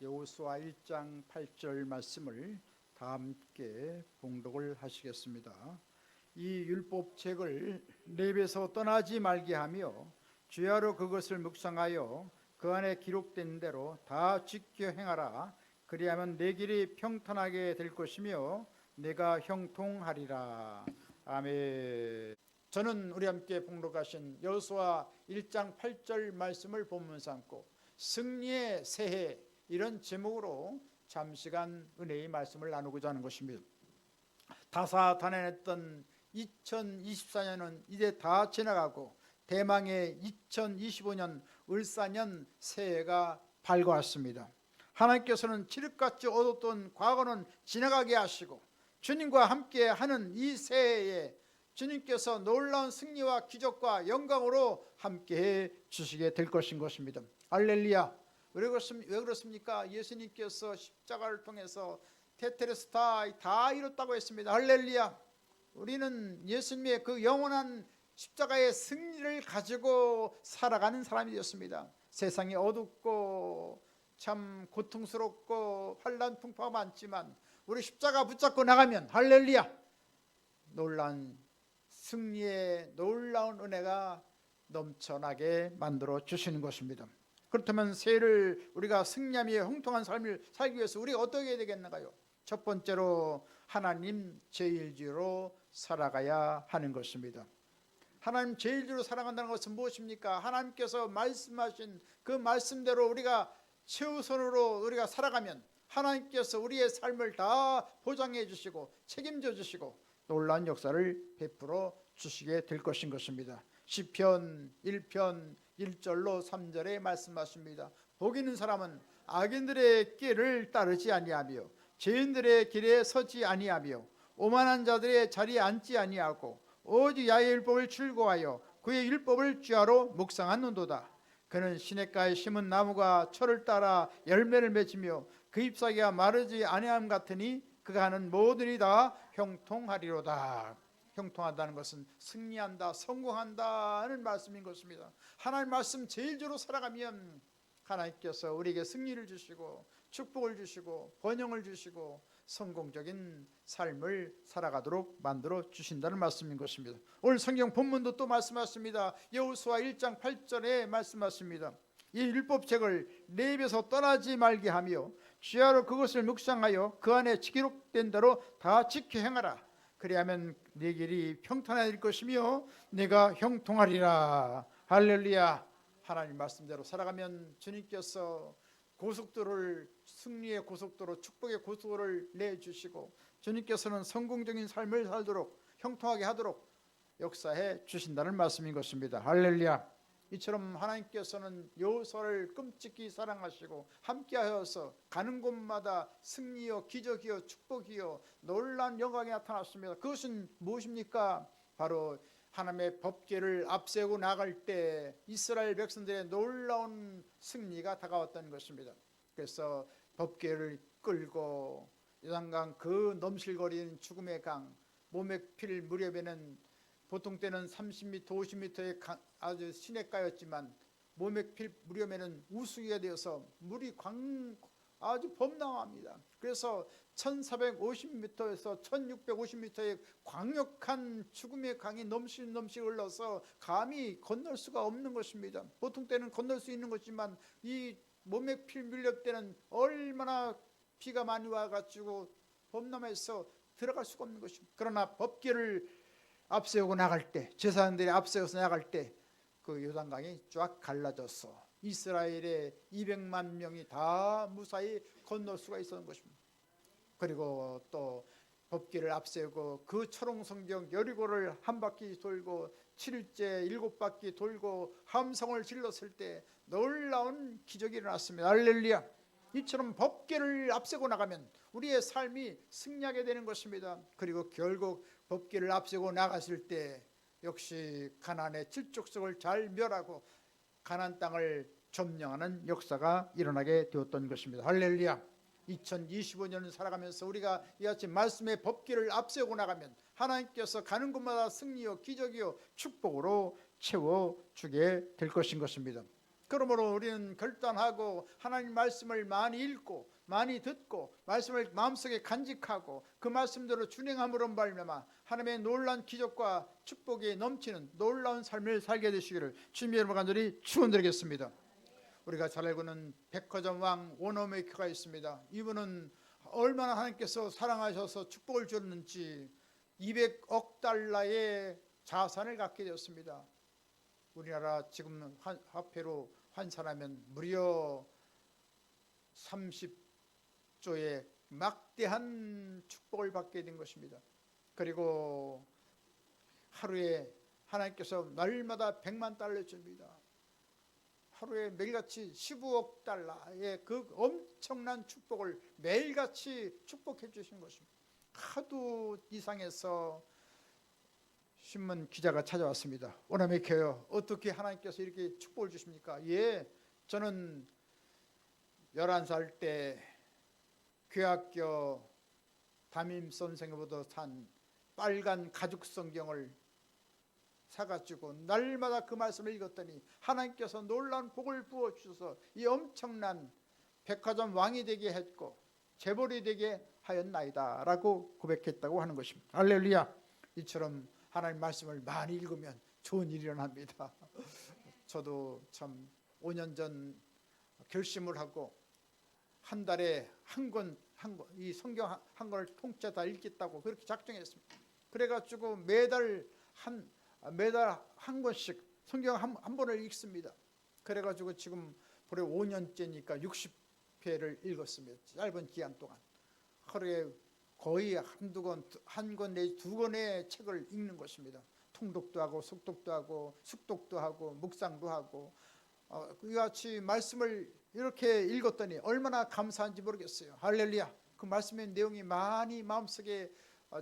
여호수아 1장 8절 말씀을 다 함께 봉독을 하시겠습니다. 이 율법책을 내 입에서 떠나지 말게 하며 주야로 그것을 묵상하여 그 안에 기록된 대로 다 지켜 행하라. 그리하면 내 길이 평탄하게 될 것이며 내가 형통하리라. 아멘. 저는 우리 함께 봉독하신 여호수아 1장 8절 말씀을 본문 삼고 승리의 새해, 이런 제목으로 잠시간 은혜의 말씀을 나누고자 하는 것입니다. 다사다난했던 2024년은 이제 다 지나가고 대망의 2025년 을사년 새해가 밝아왔습니다. 하나님께서는 칠흑같이 얻었던 과거는 지나가게 하시고 주님과 함께 하는 이 새해에 주님께서 놀라운 승리와 기적과 영광으로 함께해 주시게 될 것입니다. 할렐루야. 왜 그렇습니까? 예수님께서 십자가를 통해서 테텔레스타이 다 이뤘다고 했습니다. 할렐루야. 우리는 예수님의 그 영원한 십자가의 승리를 가지고 살아가는 사람이 되었습니다. 세상이 어둡고 참 고통스럽고 환난 풍파가 많지만 우리 십자가 붙잡고 나가면 할렐루야, 놀라운 승리의 놀라운 은혜가 넘쳐나게 만들어 주시는 것입니다. 그렇다면 새해를 우리가 승리하며 형통한 삶을 살기 위해서 우리가 어떻게 해야 되겠는가요? 첫 번째로 하나님 제일주로 살아가야 하는 것입니다. 하나님 제일주로 살아간다는 것은 무엇입니까? 하나님께서 말씀하신 그 말씀대로 우리가 최우선으로 우리가 살아가면 하나님께서 우리의 삶을 다 보장해 주시고 책임져 주시고 놀라운 역사를 베풀어 주시게 될 것입니다. 시편 1편 1절로 3절에 말씀하십니다. 복 있는 사람은 악인들의 길을 따르지 아니하며 죄인들의 길에 서지 아니하며 오만한 자들의 자리에 앉지 아니하고 오직 야의 율법을 즐거워하여 그의 율법을 주야로 묵상하는도다. 그는 시냇가에 심은 나무가 철을 따라 열매를 맺으며 그 잎사귀가 마르지 아니함 같으니 그가 하는 모든 일이 다 형통하리로다. 형통한다는 것은 승리한다, 성공한다는 말씀인 것입니다. 하나님 말씀 제일주로 살아가면 하나님께서 우리에게 승리를 주시고 축복을 주시고 번영을 주시고 성공적인 삶을 살아가도록 만들어 주신다는 말씀인 것입니다. 오늘 성경 본문도 또 말씀하십니다. 여호수아 1장 8절에 말씀하십니다. 이 율법책을 내 입에서 떠나지 말게 하며 주야로 그것을 묵상하여 그 안에 기록된 대로 다 지켜 행하라. 그리하면 네 길이 평탄해질 것이며 내가 형통하리라. 할렐루야. 하나님 말씀대로 살아가면 주님께서 고속도로를, 승리의 고속도로, 축복의 고속도로를 내주시고 주님께서는 성공적인 삶을 살도록 형통하게 하도록 역사해 주신다는 말씀인 것입니다. 할렐루야. 이처럼 하나님께서는 여호수아를 끔찍히 사랑하시고 함께하여서 가는 곳마다 승리요 기적이요 축복이요 놀라운 영광이 나타났습니다. 그것은 무엇입니까? 바로 하나님의 법궤를 앞세우고 나갈 때 이스라엘 백성들의 놀라운 승리가 다가왔다는 것입니다. 그래서 법궤를 끌고 요단강 그 넘실거리는 죽음의 강, 몸에 필 무렵에는 보통 때는 30m, 50m의 아주 시냇가였지만 몸에 필 무렵에는 우수기가 되어서 물이 아주 범람합니다. 그래서 1450m에서 1650m의 광역한 죽음의 강이 넘실 흘러서 감히 건널 수가 없는 것입니다. 보통 때는 건널 수 있는 것이지만 이 몸에 필 물렵 때는 얼마나 비가 많이 와가지고 범람해서 들어갈 수가 없는 것입니다. 그러나 법궤를 앞세우고 나갈 때, 제사장들이 앞세워서 나갈 때 그 요단강이 쫙 갈라져서 이스라엘의 200만 명이 다 무사히 건널 수가 있었던 것입니다. 그리고 또 법궤를 앞세우고 그 초롱성경 여리고를 한 바퀴 돌고 7일째 7바퀴 돌고 함성을 질렀을 때 놀라운 기적이 일어났습니다. 할렐루야. 이처럼 법궤를 앞세고 나가면 우리의 삶이 승리하게 되는 것입니다. 그리고 결국 법궤를 앞세고 나갔을 때 역시 가나안의 칠족속을 잘 멸하고 가나안 땅을 점령하는 역사가 일어나게 되었던 것입니다. 할렐루야. 2025년을 살아가면서 우리가 이같이 말씀의 법궤를 앞세우고 나가면 하나님께서 가는 곳마다 승리요 기적이요 축복으로 채워주게 될 것입니다. 그러므로 우리는 결단하고 하나님 말씀을 많이 읽고 많이 듣고 말씀을 마음속에 간직하고 그 말씀대로 준행함으로 말미암아 하나님의 놀라운 기적과 축복이 넘치는 놀라운 삶을 살게 되시기를 주님의 이름으로 간절히 축원드리겠습니다. 우리가 잘 알고 있는 백화점 왕 워너메이커가 있습니다. 이분은 얼마나 하나님께서 사랑하셔서 축복을 주었는지 200억 달러의 자산을 갖게 되었습니다. 우리나라 지금 화폐로 환산하면 무려 30조의 막대한 축복을 받게 된 것입니다. 그리고 하루에 하나님께서 날마다 100만 달러 줍니다. 하루에 매일같이 15억 달러의 그 엄청난 축복을 매일같이 축복해 주신 것입니다. 하도 이상해서 신문 기자가 찾아왔습니다. 워너메이커요, 어떻게 하나님께서 이렇게 축복을 주십니까? 예, 저는 11살 때 교학교 담임 선생님보다 산 빨간 가죽 성경을 사가지고 날마다 그 말씀을 읽었더니 하나님께서 놀라운 복을 부어주셔서 이 엄청난 백화점 왕이 되게 했고 재벌이 되게 하였나이다 라고 고백했다고 하는 것입니다. 할렐루야. 이처럼 하나님 말씀을 많이 읽으면 좋은 일이 일어납니다. 저도 참 5년 전 결심을 하고 한 달에 한 권, 이 성경 한 권을 통째 다 읽겠다고 그렇게 작정했습니다. 그래가지고 매달 한 권씩 성경 한 번을 읽습니다. 그래가지고 지금 벌써 5년째니까 60회를 읽었습니다. 짧은 기간 동안 하루에 거의 한 권 내지 두 권의 책을 읽는 것입니다. 통독도 하고 속독도 하고 숙독도 하고 묵상도 하고 이같이 말씀을 이렇게 읽었더니 얼마나 감사한지 모르겠어요. 할렐루야. 그 말씀의 내용이 많이 마음속에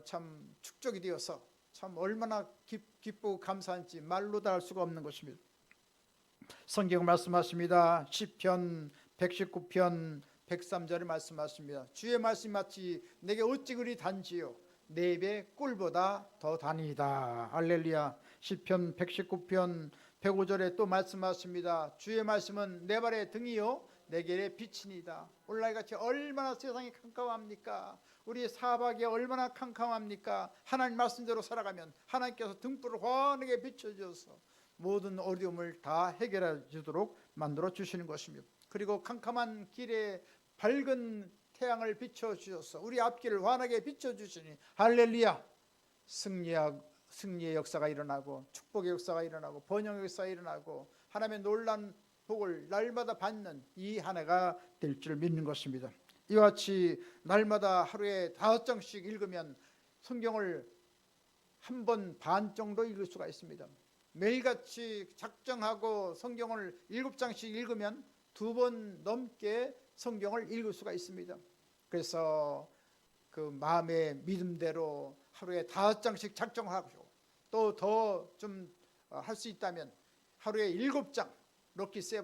참 축적이 되어서 참 얼마나 기쁘고 감사한지 말로 다 할 수가 없는 것입니다. 성경 말씀하십니다. 시편 119편 103절에 말씀하십니다. 주의 말씀이 마치 내게 어찌 그리 단지요 내 입에 꿀보다 더 다니이다. 할렐루야. 시편 119편 105절에 또 말씀하십니다. 주의 말씀은 내 발의 등이요 내 길의 빛이니이다. 오늘날같이 얼마나 세상이 캄캄합니까? 우리 사박이 얼마나 캄캄합니까? 하나님 말씀대로 살아가면 하나님께서 등불을 환하게 비춰주셔서 모든 어려움을 다 해결해 주도록 만들어 주시는 것입니다. 그리고 캄캄한 길에 밝은 태양을 비춰주셔서 우리 앞길을 환하게 비춰주시니 할렐루야. 승리의 역사가 일어나고 축복의 역사가 일어나고 번영의 역사가 일어나고 하나님의 놀라운 복을 날마다 받는 이 한 해가 될 줄 믿는 것입니다. 이와 같이 날마다 하루에 5장씩 읽으면 성경을 한 번 반 정도 읽을 수가 있습니다. 매일같이 작정하고 성경을 7장씩 읽으면 2번 넘게 성경을 읽을 수가 있습니다. 그래서 그 마음의 믿음대로 하루에 5장씩 작정하고 또 더 좀 할 수 있다면 하루에 7장 럭키 7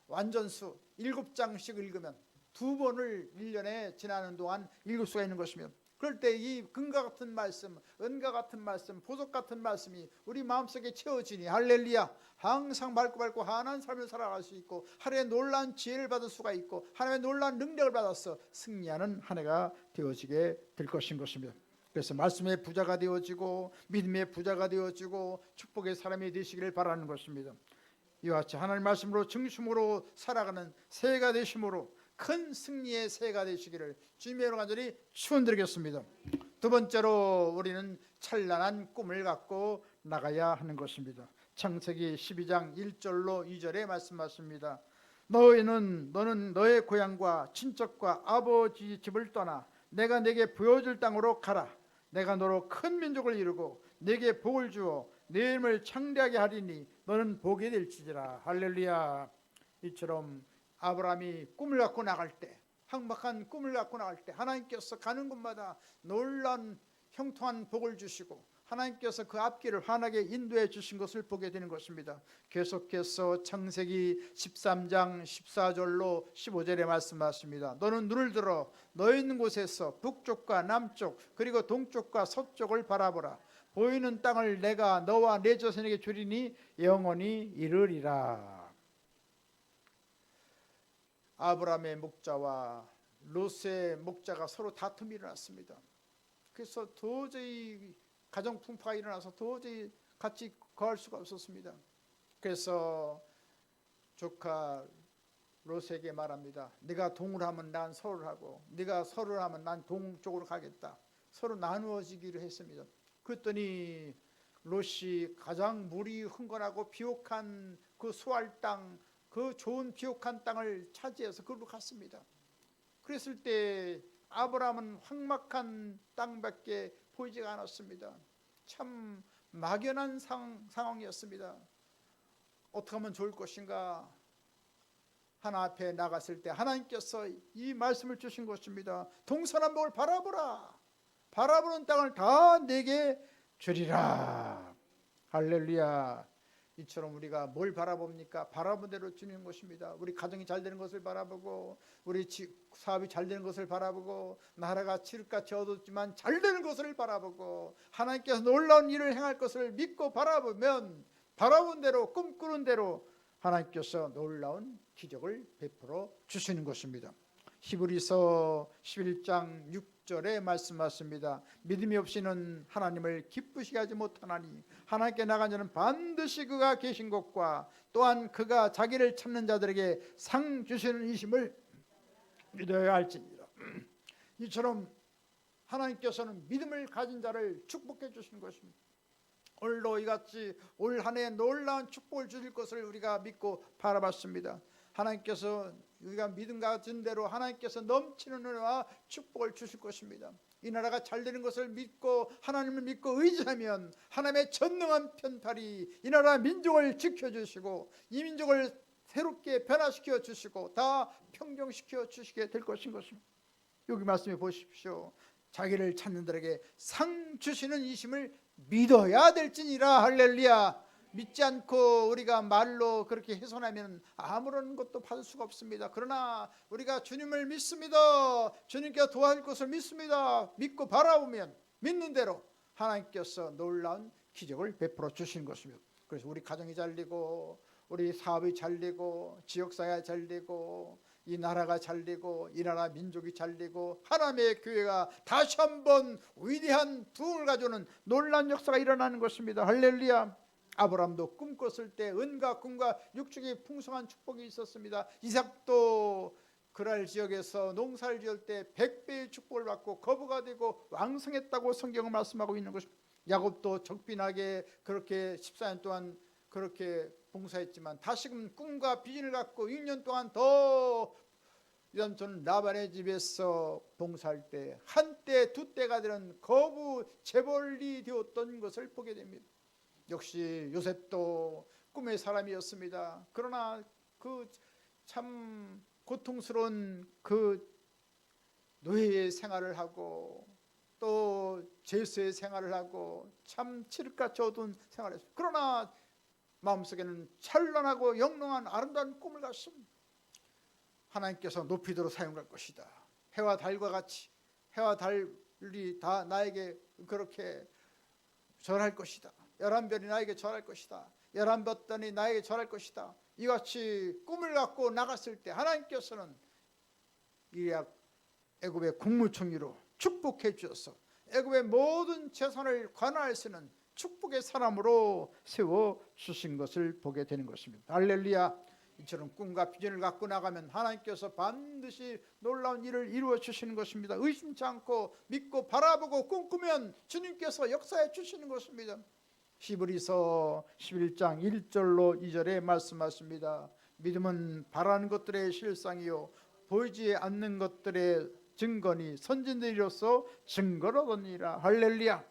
완전수 7장씩 읽으면 2번을 1년에 지나는 동안 읽을 수가 있는 것이며 그럴 때 이 금과 같은 말씀, 은과 같은 말씀, 보석 같은 말씀이 우리 마음속에 채워지니 할렐루야. 항상 밝고 환한 삶을 살아갈 수 있고 하루에 놀라운 지혜를 받을 수가 있고 하나님의 놀라운 능력을 받아서 승리하는 한 해가 되어지게 될 것입니다. 그래서 말씀의 부자가 되어지고 믿음의 부자가 되어지고 축복의 사람이 되시기를 바라는 것입니다. 이와 같이 하나님 말씀으로 중심으로 살아가는 새해가 되심으로 큰 승리의 새해가 되시기를 주님의 이름으로 간절히 축원드리겠습니다. 두 번째로 우리는 찬란한 꿈을 갖고 나가야 하는 것입니다. 창세기 12장 1절로 2절에 말씀하십니다. 너는 너의 고향과 친척과 아버지 집을 떠나 내가 내게 보여줄 땅으로 가라. 내가 너로 큰 민족을 이루고 내게 복을 주어 내 이름을 창대하게 하리니 너는 복이 될지니라. 할렐루야. 이처럼 아브라함이 꿈을 갖고 나갈 때 황박한 꿈을 갖고 나갈 때 하나님께서 가는 곳마다 놀라운 형통한 복을 주시고 하나님께서 그 앞길을 환하게 인도해 주신 것을 보게 되는 것입니다. 계속해서 창세기 13장 14절로 15절에 말씀하십니다. 너는 눈을 들어 너 있는 곳에서 북쪽과 남쪽 그리고 동쪽과 서쪽을 바라보라. 보이는 땅을 내가 너와 내 자손에게 주리니 영원히 이르리라. 아브라함의 목자와 롯의 목자가 서로 다툼이 일어났습니다. 그래서 도저히 가정 풍파가 일어나서 도저히 같이 거할 수가 없었습니다. 그래서 조카 롯에게 말합니다. 네가 동을 하면 난 서를 하고 네가 서를 하면 난 동쪽으로 가겠다. 서로 나누어지기로 했습니다. 그랬더니 롯이 가장 물이 흥건하고 비옥한 그 수알 땅, 그 좋은 비옥한 땅을 차지해서 그걸로 갔습니다. 그랬을 때 아브라함은 황막한 땅밖에 보이지가 않았습니다. 참 막연한 상황이었습니다. 어떻게 하면 좋을 것인가? 하나 앞에 나갔을 때 하나님께서 이 말씀을 주신 것입니다. 동서남북을 바라보라. 바라보는 땅을 다 내게 주리라. 할렐루야. 이처럼 우리가 뭘 바라봅니까? 바라본 대로 주는 것입니다. 우리 가정이 잘 되는 것을 바라보고, 우리 사업이 잘 되는 것을 바라보고, 나라가 칠흑같이 어둡지만 잘 되는 것을 바라보고, 하나님께서 놀라운 일을 행할 것을 믿고 바라보면, 바라본 대로 꿈꾸는 대로 하나님께서 놀라운 기적을 베풀어 주시는 것입니다. 히브리서 11장 6절에 말씀하십니다. 믿음이 없이는 하나님을 기쁘시게 하지 못하나니 하나님께 나간 자는 반드시 그가 계신 것과 또한 그가 자기를 찾는 자들에게 상 주시는 이심을 믿어야 할지니라. 이처럼 하나님께서는 믿음을 가진 자를 축복해 주시는 것입니다. 오늘도 이같이 올 한 해 놀라운 축복을 주실 것을 우리가 믿고 바라봤습니다. 하나님께서 우리가 믿음 가진 대로 하나님께서 넘치는 은혜와 축복을 주실 것입니다. 이 나라가 잘 되는 것을 믿고 하나님을 믿고 의지하면 하나님의 전능한 편팔이 이 나라 민족을 지켜주시고 이 민족을 새롭게 변화시켜 주시고 다 평정시켜 주시게 될 것인 것입니다. 여기 말씀해 보십시오. 자기를 찾는 자에게 상 주시는 이심을 믿어야 될지니라. 할렐루야. 믿지 않고 우리가 말로 그렇게 훼손하면 아무런 것도 받을 수가 없습니다. 그러나 우리가 주님을 믿습니다. 주님께서 도와줄 것을 믿습니다. 믿고 바라보면 믿는 대로 하나님께서 놀라운 기적을 베풀어 주시는 것입니다. 그래서 우리 가정이 잘 되고 우리 사업이 잘 되고 지역사회가 잘 되고 이 나라가 잘 되고 이 나라 민족이 잘 되고 하나님의 교회가 다시 한번 위대한 부흥을 가져오는 놀라운 역사가 일어나는 것입니다. 할렐루야. 아브라함도 꿈꿨을 때 은과 금과 육축의 풍성한 축복이 있었습니다. 이삭도 그랄 지역에서 농사를 지을 때 100배의 축복을 받고 거부가 되고 왕성했다고 성경은 말씀하고 있는 것입니다. 야곱도 적빈하게 그렇게 14년 동안 그렇게 봉사했지만 다시금 꿈과 비전을 갖고 6년 동안 더 저는 라반의 집에서 봉사할 때 한때 두 때가 되는 거부 재벌이 되었던 것을 보게 됩니다. 역시 요셉도 꿈의 사람이었습니다. 그러나 그 참 고통스러운 그 노예의 생활을 하고 또 죄수의 생활을 하고 참 칠흑같이 어두운 생활을 했습니다. 그러나 마음속에는 찬란하고 영롱한 아름다운 꿈을 갖습니다. 하나님께서 높이도록 사용할 것이다. 해와 달과 같이 해와 달이 다 나에게 그렇게 절할 것이다. 11별이 나에게 절할 것이다. 11볕단이 나에게 절할 것이다. 이같이 꿈을 갖고 나갔을 때 하나님께서는 애굽의 국무총리로 축복해 주셔서 애굽의 모든 재산을 관할 수 있는 축복의 사람으로 세워주신 것을 보게 되는 것입니다. 할렐루야. 이처럼 꿈과 비전을 갖고 나가면 하나님께서 반드시 놀라운 일을 이루어 주시는 것입니다. 의심치 않고 믿고 바라보고 꿈꾸면 주님께서 역사해 주시는 것입니다. 히브리서 11장 1절로 2절에 말씀하십니다. 믿음은 바라는 것들의 실상이요 보이지 않는 것들의 증거니 선진들이로서 증거를 얻으니라. 할렐루야.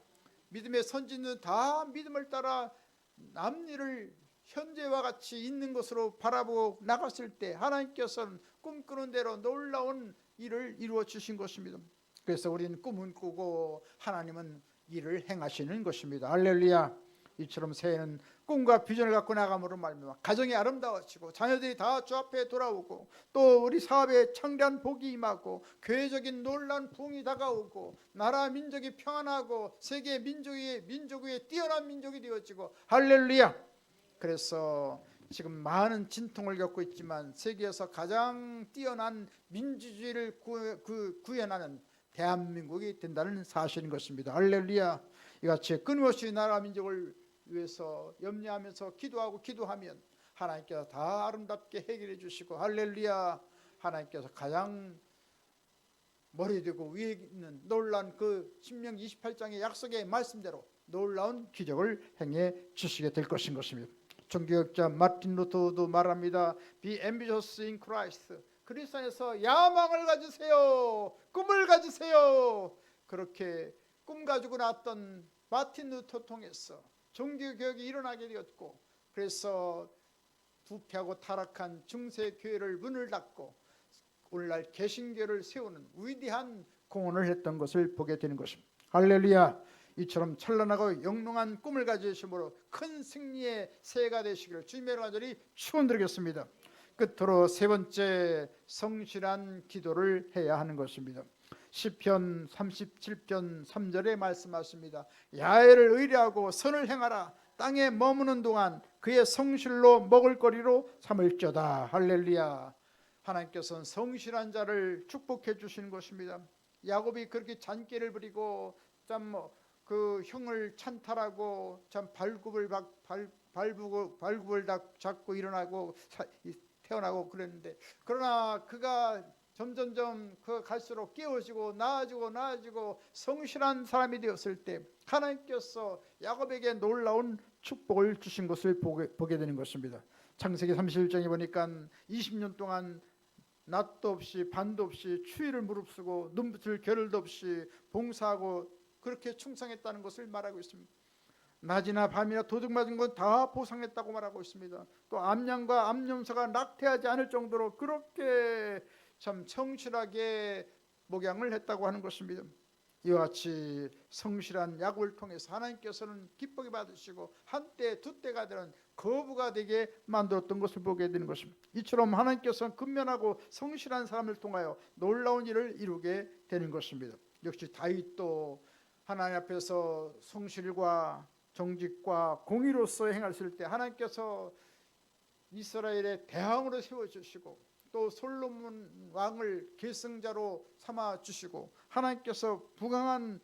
믿음의 선진은 다 믿음을 따라 남일을 현재와 같이 있는 것으로 바라보고 나갔을 때 하나님께서는 꿈꾸는 대로 놀라운 일을 이루어 주신 것입니다. 그래서 우리는 꿈은 꾸고 하나님은 일을 행하시는 것입니다. 할렐루야. 이처럼 새해는 꿈과 비전을 갖고 나감으로 말미암아 가정이 아름다워지고 자녀들이 다 주 앞에 돌아오고 또 우리 사업에 창대한 복이 임하고 교회적인 놀라운 부흥이 다가오고 나라 민족이 평안하고 세계 민족 위에 뛰어난 민족이 되어지고 할렐루야. 그래서 지금 많은 진통을 겪고 있지만 세계에서 가장 뛰어난 민주주의를 구현하는 대한민국이 된다는 사실인 것입니다. 할렐루야. 이같이 끊임없이 나라 민족을 위해서 염려하면서 기도하면 하나님께서 다 아름답게 해결해 주시고, 할렐루야, 하나님께서 가장 머리 되고 위에 있는 놀라운 그 신명기 28장의 약속의 말씀대로 놀라운 기적을 행해 주시게 될 것입니다. 종교학자 마틴 루터도 말합니다. Be ambitious in Christ. 그리스도 안에서 야망을 가지세요. 꿈을 가지세요. 그렇게 꿈 가지고 나왔던 마틴 루터 통해서 종교개혁이 일어나게 되었고, 그래서 부패하고 타락한 중세교회를 문을 닫고 오늘날 개신교를 세우는 위대한 공헌을 했던 것을 보게 되는 것입니다. 할렐루야. 이처럼 찬란하고 영롱한 꿈을 가지심으로 큰 승리의 새해가 되시기를 주님의 간절히 축원드리겠습니다. 끝으로 세 번째, 성실한 기도를 해야 하는 것입니다. 시편 37편 3절에 말씀하십니다. 야훼를 의뢰하고 선을 행하라. 땅에 머무는 동안 그의 성실로 먹을거리로 삼을지어다. 할렐루야. 하나님께서는 성실한 자를 축복해 주시는 것입니다. 야곱이 그렇게 잔꾀를 부리고 그 형을 찬탈하고 발굽을 잡고 일어나고 태어나고 그랬는데, 그러나 그가 점점점 그 갈수록 깨어지고 나아지고 성실한 사람이 되었을 때 하나님께서 야곱에게 놀라운 축복을 주신 것을 보게 되는 것입니다. 창세기 31장에 보니까 20년 동안 낮도 없이 밤도 없이 추위를 무릅쓰고 눈붙을 겨를도 없이 봉사하고 그렇게 충성했다는 것을 말하고 있습니다. 낮이나 밤이나 도둑 맞은 건 다 보상했다고 말하고 있습니다. 또 암양과 암염소가 낙태하지 않을 정도로 그렇게 참 성실하게 목양을 했다고 하는 것입니다. 이와 같이 성실한 야곱을 통해서 하나님께서는 기쁘게 받으시고 한때 두때가 되는 거부가 되게 만들었던 것을 보게 되는 것입니다. 이처럼 하나님께서는 근면하고 성실한 사람을 통하여 놀라운 일을 이루게 되는 것입니다. 역시 다윗도 하나님 앞에서 성실과 정직과 공의로서 행하실 때 하나님께서 이스라엘의 대왕으로 세워주시고, 또 솔로몬 왕을 계승자로 삼아주시고 하나님께서 부강한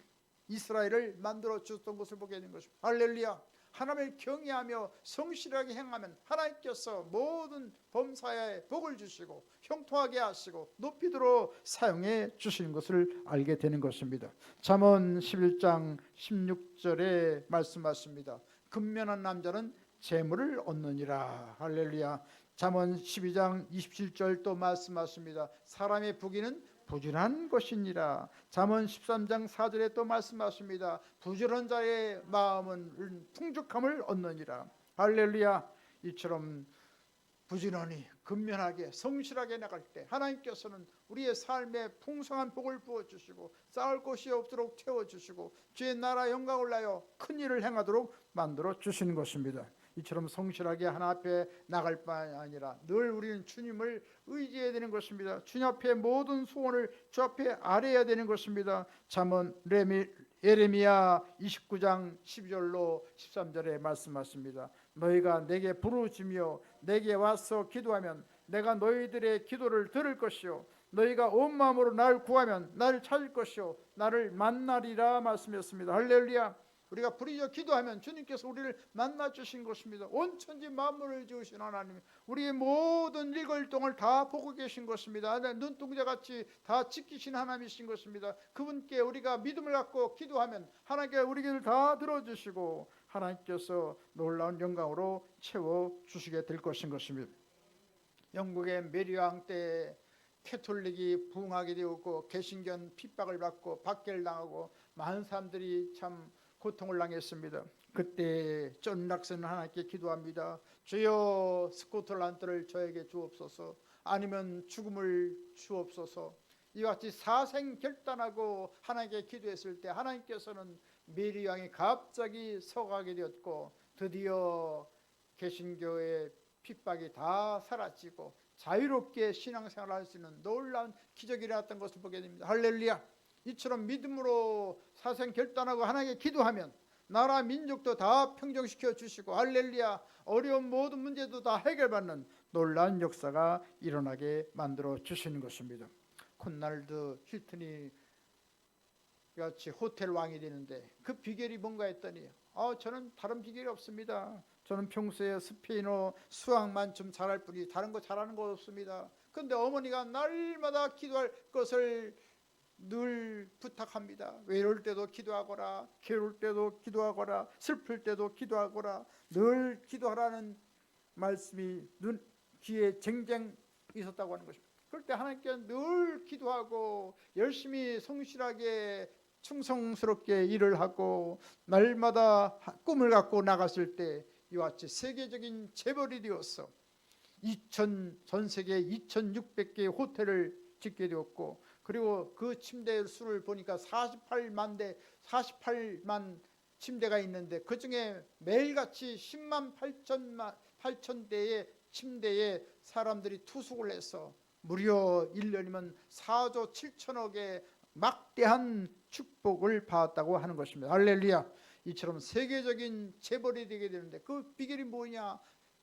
이스라엘을 만들어 주셨던 것을 보게 되는 것입니다. 할렐루야. 하나님을 경외하며 성실하게 행하면 하나님께서 모든 범사에 복을 주시고 형통하게 하시고 높이도록 사용해 주시는 것을 알게 되는 것입니다. 잠언 11장 16절에 말씀하십니다. 근면한 남자는 재물을 얻느니라. 할렐루야. 잠언 12장 27절 또 말씀하십니다. 사람의 부귀는 부지런한 것이니라. 잠언 13장 4절에 또 말씀하십니다. 부지런한 자의 마음은 풍족함을 얻느니라. 할렐루야. 이처럼 부지런히 근면하게 성실하게 나갈 때 하나님께서는 우리의 삶에 풍성한 복을 부어주시고 쌓을 곳이 없도록 채워주시고 주의 나라 영광을 나여 큰 일을 행하도록 만들어 주시는 것입니다. 이처럼 성실하게 하나 앞에 나갈 뿐 아니라 늘 우리는 주님을 의지해야 되는 것입니다. 주님 앞에 모든 소원을 주 앞에 아뢰어야 되는 것입니다. 잠언 예레미야 29장 12절로 13절에 말씀하십니다. 너희가 내게 부르짖으며 내게 와서 기도하면 내가 너희들의 기도를 들을 것이요 너희가 온 마음으로 나를 구하면 나를 찾을 것이요 나를 만나리라 말씀했습니다. 할렐루야. 우리가 부르짖어 기도하면 주님께서 우리를 만나 주신 것입니다. 온 천지 만물을 지으신 하나님, 우리의 모든 일거일동을 다 보고 계신 것입니다. 눈동자같이 다 지키신 하나님이신 것입니다. 그분께 우리가 믿음을 갖고 기도하면 하나님께 우리 기도를 다 들어주시고 하나님께서 놀라운 영광으로 채워주시게 될 것입니다. 영국의 메리왕 때 캐톨릭이 부흥하게 되었고 개신교는 핍박을 받고 박해를 당하고 많은 사람들이 참 고통을 당했습니다. 그때 존 락슨은 하나님께 기도합니다. 주여 스코틀란드를 저에게 주옵소서, 아니면 죽음을 주옵소서. 이와 같이 사생결단하고 하나님께 기도했을 때 하나님께서는 메리 왕이 갑자기 서가게 되었고 드디어 개신교의 핍박이 다 사라지고 자유롭게 신앙생활을 할 수 있는 놀라운 기적이 일어났던 것을 보게 됩니다. 할렐루야. 이처럼 믿음으로 사생 결단하고 하나님께 기도하면 나라 민족도 다 평정시켜 주시고 할렐루야, 어려운 모든 문제도 다 해결받는 놀라운 역사가 일어나게 만들어 주시는 것입니다. 콘날드 힐튼이 같이 호텔 왕이 되는데 그 비결이 뭔가 했더니 저는 다른 비결이 없습니다. 저는 평소에 스페인어 수학만 좀 잘할 뿐이지 다른 거 잘하는 거 없습니다. 그런데 어머니가 날마다 기도할 것을 늘 부탁합니다. 외로울 때도 기도하거라, 괴로울 때도 기도하거라, 슬플 때도 기도하거라, 늘 기도하라는 말씀이 귀에 쟁쟁 있었다고 하는 것입니다. 그럴 때 하나님께 늘 기도하고 열심히 성실하게 충성스럽게 일을 하고 날마다 꿈을 갖고 나갔을 때 이와 같이 세계적인 재벌이 되어서 전 세계 2600개의 호텔을 짓게 되었고, 그리고 그 침대 수를 보니까 48만 침대가 있는데 그 중에 매일같이 10만 8천 대의 침대에 사람들이 투숙을 해서 무려 1년이면 4조 7천억의 막대한 축복을 받았다고 하는 것입니다. 할렐루야. 이처럼 세계적인 재벌이 되게 되는데 그 비결이 뭐냐?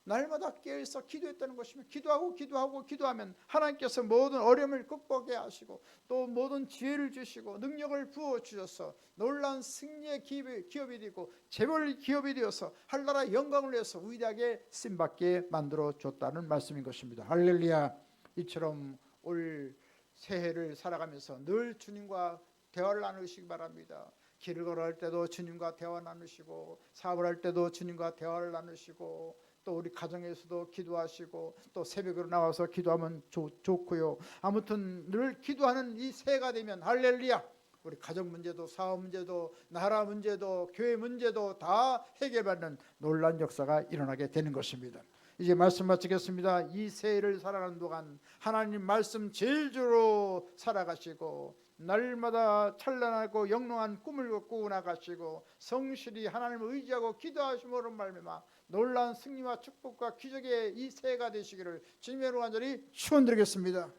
날마다 깨어서 기도했다는 것입니다. 기도하면 하나님께서 모든 어려움을 극복하게 하시고 또 모든 지혜를 주시고 능력을 부어 주셔서 놀라운 승리의 기업이 되고 재벌 기업이 되어서 한나라 영광을 위해서 위대하게 쓰임받게 만들어 줬다는 말씀인 것입니다. 할렐루야. 이처럼 올 새해를 살아가면서 늘 주님과 대화를 나누시기 바랍니다. 길을 걸어갈 때도 주님과 대화 나누시고 사업을 할 때도 주님과 대화를 나누시고 또 우리 가정에서도 기도하시고 또 새벽으로 나와서 기도하면 좋고요. 아무튼 늘 기도하는 이 새해가 되면 할렐루야, 우리 가정 문제도 사업 문제도 나라 문제도 교회 문제도 다 해결받는 놀라운 역사가 일어나게 되는 것입니다. 이제 말씀 마치겠습니다. 이 새해를 살아가는 동안 하나님 말씀 제일주로 살아가시고 날마다 찬란하고 영롱한 꿈을 꾸고 나가시고 성실히 하나님을 의지하고 기도하심으로 말미암아 놀라운 승리와 축복과 기적의 이 새해가 되시기를 주님으로 간절히 축원드리겠습니다.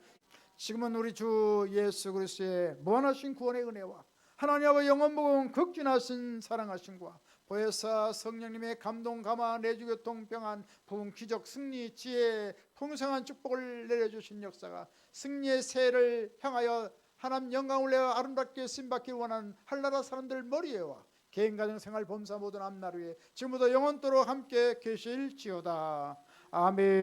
지금은 우리 주 예수 그리스도의 무한하신 구원의 은혜와 하나님 아버지 영원복음 극진하신 사랑하심과 보혜사 성령님의 감동 감화 내주교통 평안 부흥 기적 승리 지혜 풍성한 축복을 내려주신 역사가 승리의 새해를 향하여 하나님 영광을 내어 아름답게 쓰임받기 원하는 한나라 사람들 머리에와 개인 가정 생활 범사 모든 앞날 위에 지금부터 영원토록 함께 계실지어다. 아멘.